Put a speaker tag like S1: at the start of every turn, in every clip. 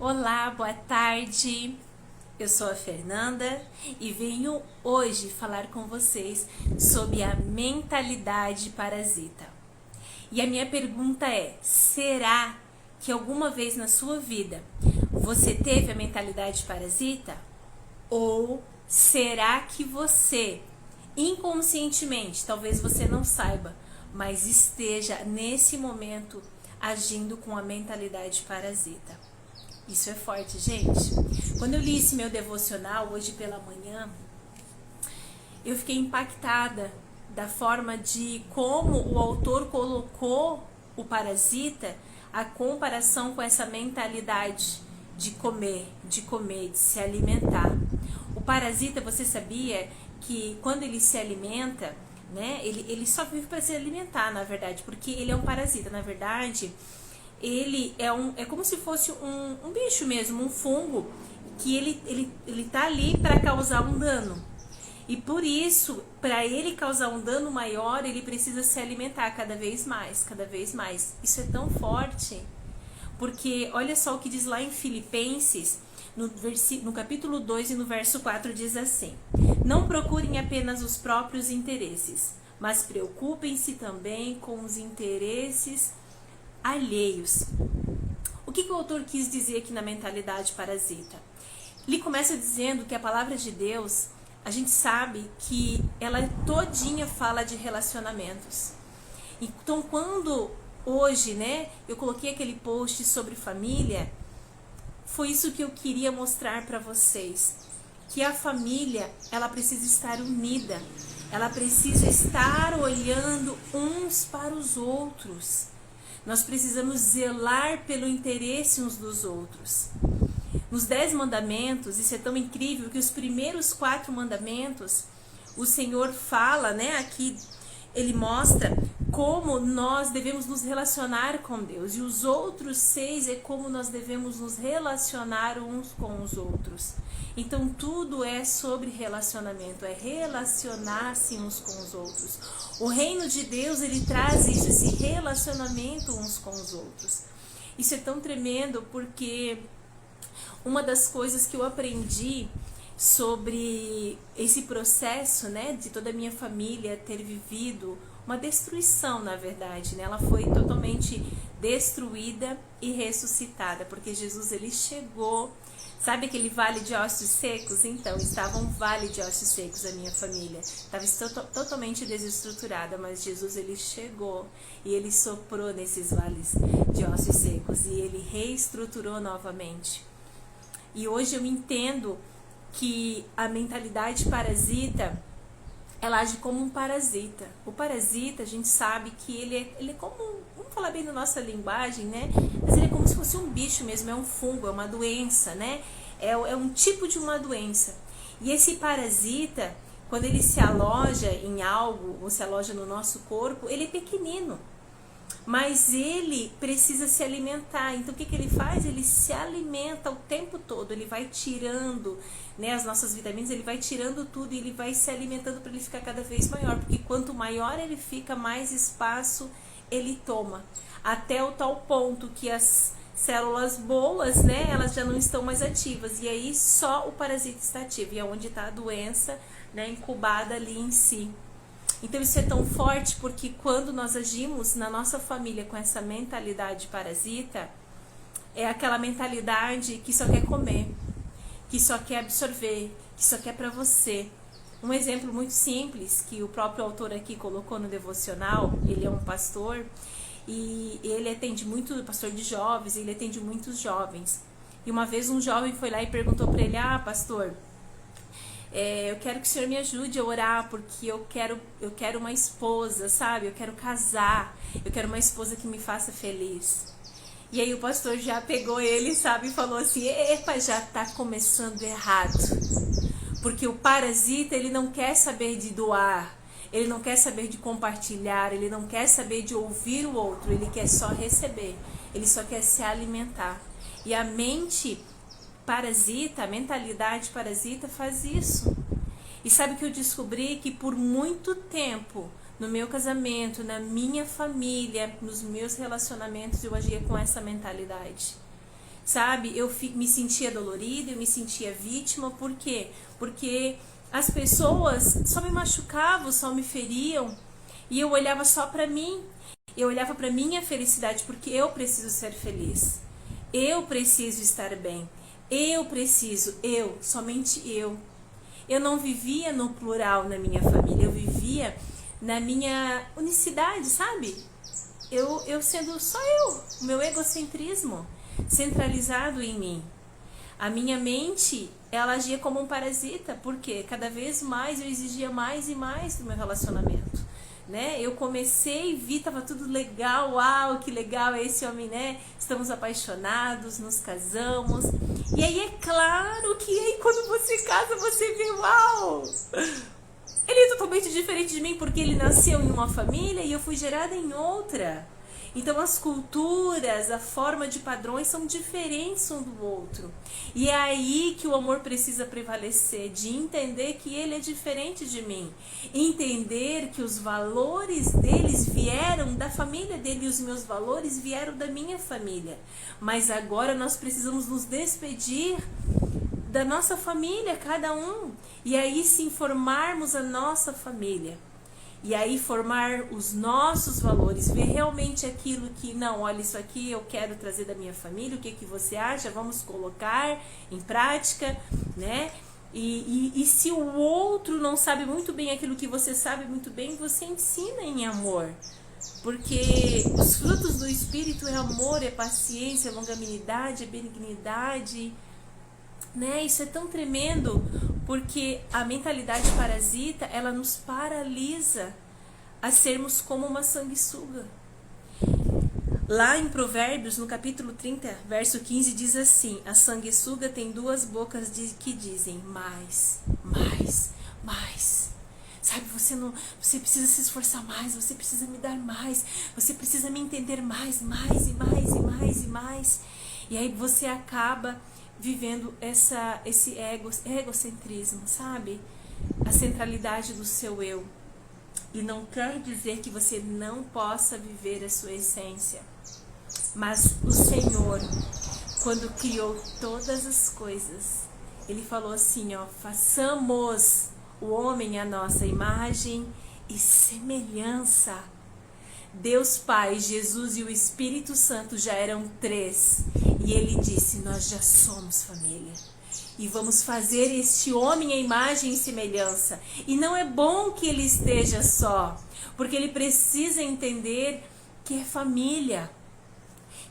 S1: Olá, boa tarde. Eu sou a Fernanda e venho hoje falar com vocês sobre a mentalidade parasita. E a minha pergunta é: será que alguma vez na sua vida você teve a mentalidade parasita? Ou será que você, inconscientemente, talvez você não saiba, mas esteja nesse momento agindo com a mentalidade parasita? Isso é forte, gente. Quando eu li esse meu devocional hoje pela manhã, eu fiquei impactada da forma de como o autor colocou o parasita, a comparação com essa mentalidade de comer, de se alimentar. O parasita, você sabia que quando ele se alimenta, né, ele só vive para se alimentar, na verdade, porque ele é um parasita. Na verdade, ele é como se fosse um bicho mesmo, um fungo, que ele tá ali para causar um dano. E por isso, para ele causar um dano maior, ele precisa se alimentar cada vez mais, cada vez mais. Isso é tão forte, porque olha só o que diz lá em Filipenses, no capítulo 2 e no verso 4 diz assim: não procurem apenas os próprios interesses, mas preocupem-se também com os interesses alheios. O que o autor quis dizer aqui na mentalidade parasita? Ele começa dizendo que a palavra de Deus, a gente sabe que ela todinha fala de relacionamentos. Então, quando hoje, né, eu coloquei aquele post sobre família, foi isso que eu queria mostrar para vocês, que a família, ela precisa estar unida, ela precisa estar olhando uns para os outros. Nós precisamos zelar pelo interesse uns dos outros. Nos 10 mandamentos, isso é tão incrível que os primeiros 4 mandamentos, o Senhor fala, né, aqui ele mostra como nós devemos nos relacionar com Deus. E os outros 6 é como nós devemos nos relacionar uns com os outros. Então tudo é sobre relacionamento, é relacionar-se uns com os outros. O reino de Deus, ele traz isso, esse relacionamento uns com os outros. Isso é tão tremendo porque uma das coisas que eu aprendi sobre esse processo, né, de toda a minha família ter vivido uma destruição, na verdade, né? Ela foi totalmente destruída e ressuscitada, porque Jesus, ele chegou. Sabe aquele vale de ossos secos? Então, estava um vale de ossos secos a minha família. Estava totalmente desestruturada, mas Jesus, ele chegou e ele soprou nesses vales de ossos secos e ele reestruturou novamente. E hoje eu entendo que a mentalidade parasita, ela age como um parasita. O parasita, a gente sabe que ele é como, vamos falar bem na nossa linguagem, né? Mas ele é como se fosse um bicho mesmo, é um fungo, é uma doença, né? É um tipo de uma doença. E esse parasita, quando ele se aloja em algo, ou se aloja no nosso corpo, ele é pequenino. Mas ele precisa se alimentar. Então o que ele faz? Ele se alimenta o tempo todo. Ele vai tirando, né, as nossas vitaminas, ele vai tirando tudo e ele vai se alimentando para ele ficar cada vez maior. Porque quanto maior ele fica, mais espaço ele toma. Até o tal ponto que as células boas, né, elas já não estão mais ativas. E aí só o parasita está ativo. E é onde está a doença, né, incubada ali em si. Então isso é tão forte porque quando nós agimos na nossa família com essa mentalidade parasita, é aquela mentalidade que só quer comer, que só quer absorver, que só quer para você. Um exemplo muito simples que o próprio autor aqui colocou no devocional, ele é um pastor e ele atende muito, pastor de jovens, ele atende muitos jovens. E uma vez um jovem foi lá e perguntou para ele: pastor, eu quero que o senhor me ajude a orar, porque eu quero uma esposa, sabe? Eu quero casar, eu quero uma esposa que me faça feliz. E aí o pastor já pegou ele, sabe, e falou assim: epa, já tá começando errado. Porque o parasita, ele não quer saber de doar, ele não quer saber de compartilhar, ele não quer saber de ouvir o outro, ele quer só receber, ele só quer se alimentar. E a mente parasita, a mentalidade parasita faz isso. E sabe que eu descobri que por muito tempo, no meu casamento, na minha família, nos meus relacionamentos, eu agia com essa mentalidade. sabe? Eu me sentia dolorida, eu me sentia vítima. Por quê? Porque as pessoas só me machucavam, só me feriam, e eu olhava só pra mim. Eu olhava pra minha felicidade, porque eu preciso ser feliz. Eu preciso estar bem. Eu preciso, somente eu. Eu não vivia no plural na minha família, eu vivia na minha unicidade, sabe? Eu sendo só eu, o meu egocentrismo centralizado em mim. A minha mente, ela agia como um parasita, porque cada vez mais eu exigia mais e mais do meu relacionamento, né? Eu comecei, vi, tava tudo legal, uau, que legal é esse homem, né? Estamos apaixonados, nos casamos. E aí é claro que aí quando você casa, você vê, uau! Ele é totalmente diferente de mim, porque ele nasceu em uma família e eu fui gerada em outra. Então as culturas, a forma de padrões são diferentes um do outro. E é aí que o amor precisa prevalecer, de entender que ele é diferente de mim. Entender que os valores deles vieram da família dele e os meus valores vieram da minha família. Mas agora nós precisamos nos despedir da nossa família, cada um. E aí sim formarmos a nossa família. E aí formar os nossos valores, ver realmente aquilo que, não, olha, isso aqui eu quero trazer da minha família, o que que você acha? Vamos colocar em prática, né? E se o outro não sabe muito bem aquilo que você sabe muito bem, você ensina em amor. Porque os frutos do Espírito é amor, é paciência, é longanimidade, é benignidade, né? Isso é tão tremendo, porque a mentalidade parasita, ela nos paralisa a sermos como uma sanguessuga. Lá em Provérbios, no capítulo 30, verso 15, diz assim: a sanguessuga tem duas bocas que dizem mais, mais, mais. Sabe, você precisa se esforçar mais, você precisa me dar mais, você precisa me entender mais, mais e mais e mais e mais. E aí você acaba vivendo esse egocentrismo, sabe? A centralidade do seu eu. E não quer dizer que você não possa viver a sua essência. Mas o Senhor, quando criou todas as coisas, Ele falou assim, ó, façamos o homem à nossa imagem e semelhança. Deus Pai, Jesus e o Espírito Santo já eram três. E Ele disse, nós já somos família. E vamos fazer este homem à imagem e semelhança. E não é bom que ele esteja só, porque ele precisa entender que é família.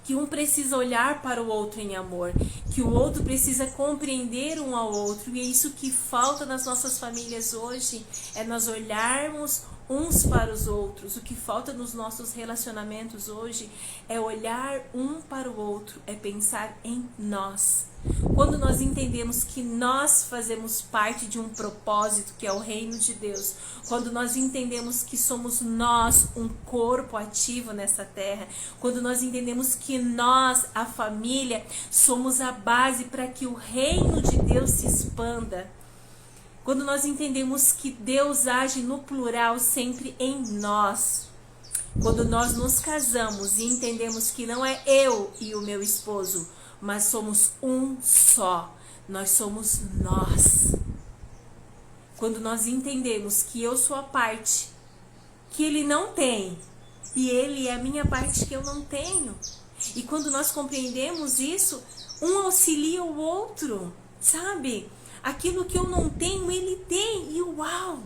S1: Que um precisa olhar para o outro em amor, que o outro precisa compreender um ao outro. E é isso que falta nas nossas famílias hoje, é nós olharmos uns para os outros. O que falta nos nossos relacionamentos hoje é olhar um para o outro, é pensar em nós. Quando nós entendemos que nós fazemos parte de um propósito que é o reino de Deus, quando nós entendemos que somos nós um corpo ativo nessa terra, quando nós entendemos que nós, a família, somos a base para que o reino de Deus se expanda, quando nós entendemos que Deus age no plural sempre em nós, quando nós nos casamos e entendemos que não é eu e o meu esposo, mas somos um só, nós somos nós. Quando nós entendemos que eu sou a parte que ele não tem e ele é a minha parte que eu não tenho, e quando nós compreendemos isso, um auxilia o outro, sabe? Aquilo que eu não tenho, ele tem, e uau!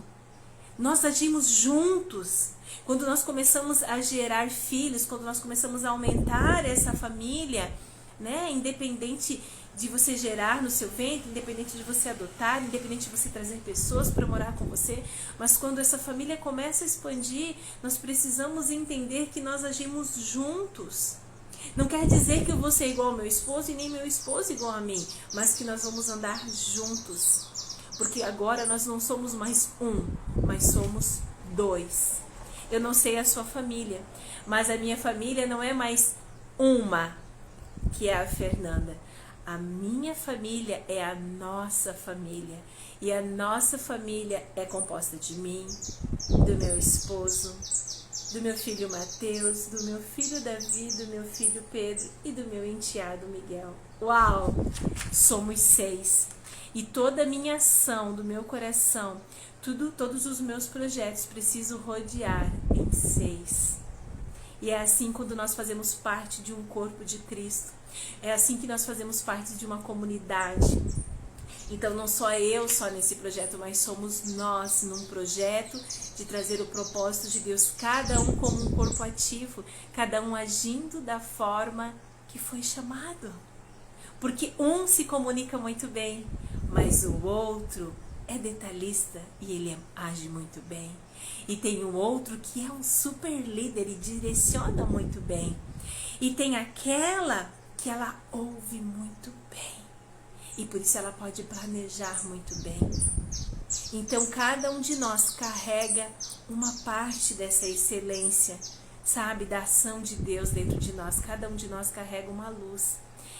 S1: Nós agimos juntos. Quando nós começamos a gerar filhos, quando nós começamos a aumentar essa família, né? Independente de você gerar no seu ventre, independente de você adotar, independente de você trazer pessoas para morar com você, mas quando essa família começa a expandir, nós precisamos entender que nós agimos juntos. Não quer dizer que eu vou ser igual ao meu esposo e nem meu esposo igual a mim, mas que nós vamos andar juntos, porque agora nós não somos mais um, mas somos dois. Eu não sei a sua família, mas a minha família não é mais uma, que é a Fernanda. A minha família é a nossa família. E a nossa família é composta de mim, do meu esposo, do meu filho Mateus, do meu filho Davi, do meu filho Pedro e do meu enteado Miguel. Uau! Somos 6. E toda a minha ação do meu coração, todos os meus projetos precisam rodear em 6. E é assim quando nós fazemos parte de um corpo de Cristo. É assim que nós fazemos parte de uma comunidade. Então não só eu só nesse projeto, mas somos nós num projeto de trazer o propósito de Deus, cada um como um corpo ativo, cada um agindo da forma que foi chamado. Porque um se comunica muito bem, mas o outro é detalhista e ele age muito bem. E tem um outro que é um super líder e direciona muito bem. E tem aquela que ela ouve muito bem. E por isso ela pode planejar muito bem. Então cada um de nós carrega uma parte dessa excelência, sabe, da ação de Deus dentro de nós. Cada um de nós carrega uma luz.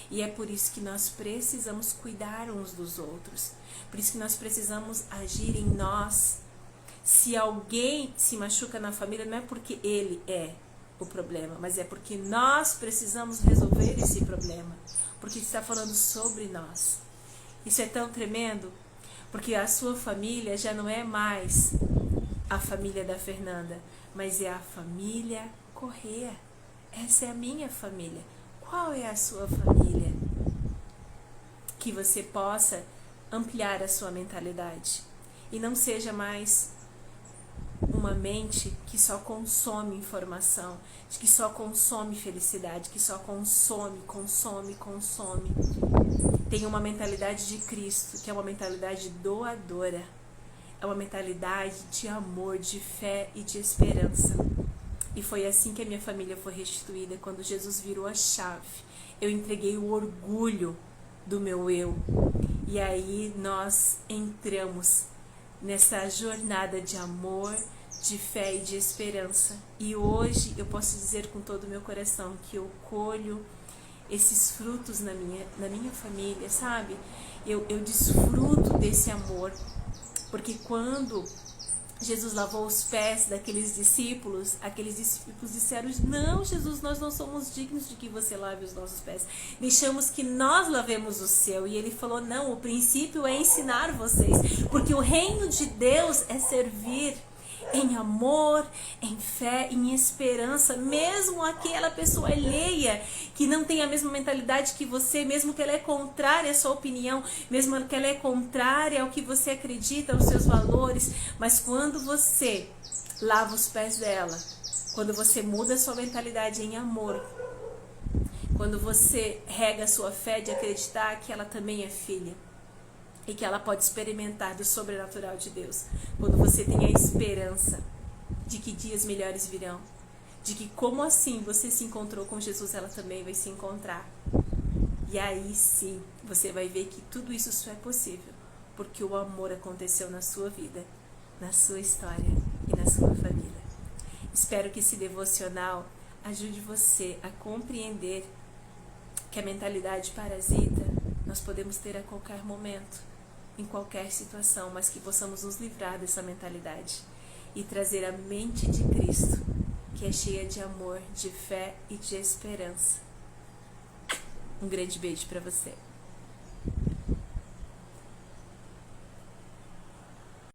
S1: E é por isso que nós precisamos cuidar uns dos outros. Por isso que nós precisamos agir em nós. Se alguém se machuca na família, não é porque ele é o problema, mas é porque nós precisamos resolver esse problema. Porque está falando sobre nós. Isso é tão tremendo, porque a sua família já não é mais a família da Fernanda, mas é a família Corrêa. Essa é a minha família. Qual é a sua família? Que você possa ampliar a sua mentalidade e não seja mais uma mente que só consome informação, que só consome felicidade, que só consome. Tenha uma mentalidade de Cristo, que é uma mentalidade doadora, é uma mentalidade de amor, de fé e de esperança. E foi assim que a minha família foi restituída, quando Jesus virou a chave. Eu entreguei o orgulho do meu eu. E aí nós entramos nessa jornada de amor, de fé e de esperança. E hoje eu posso dizer com todo o meu coração que eu colho esses frutos na minha família, sabe? Eu desfruto desse amor. Porque quando Jesus lavou os pés daqueles discípulos, aqueles discípulos disseram: não, Jesus, nós não somos dignos de que você lave os nossos pés, deixamos que nós lavemos o seu. E ele falou: não, o princípio é ensinar vocês, porque o reino de Deus é servir em amor, em fé, em esperança, mesmo aquela pessoa alheia que não tem a mesma mentalidade que você, mesmo que ela é contrária à sua opinião, mesmo que ela é contrária ao que você acredita, aos seus valores, mas quando você lava os pés dela, quando você muda a sua mentalidade em amor, quando você rega a sua fé de acreditar que ela também é filha, e que ela pode experimentar do sobrenatural de Deus. Quando você tem a esperança de que dias melhores virão, de que como assim você se encontrou com Jesus, ela também vai se encontrar. E aí sim, você vai ver que tudo isso só é possível, porque o amor aconteceu na sua vida, na sua história e na sua família. Espero que esse devocional ajude você a compreender que a mentalidade parasita nós podemos ter a qualquer momento, em qualquer situação, mas que possamos nos livrar dessa mentalidade e trazer a mente de Cristo, que é cheia de amor, de fé e de esperança. Um grande beijo para você.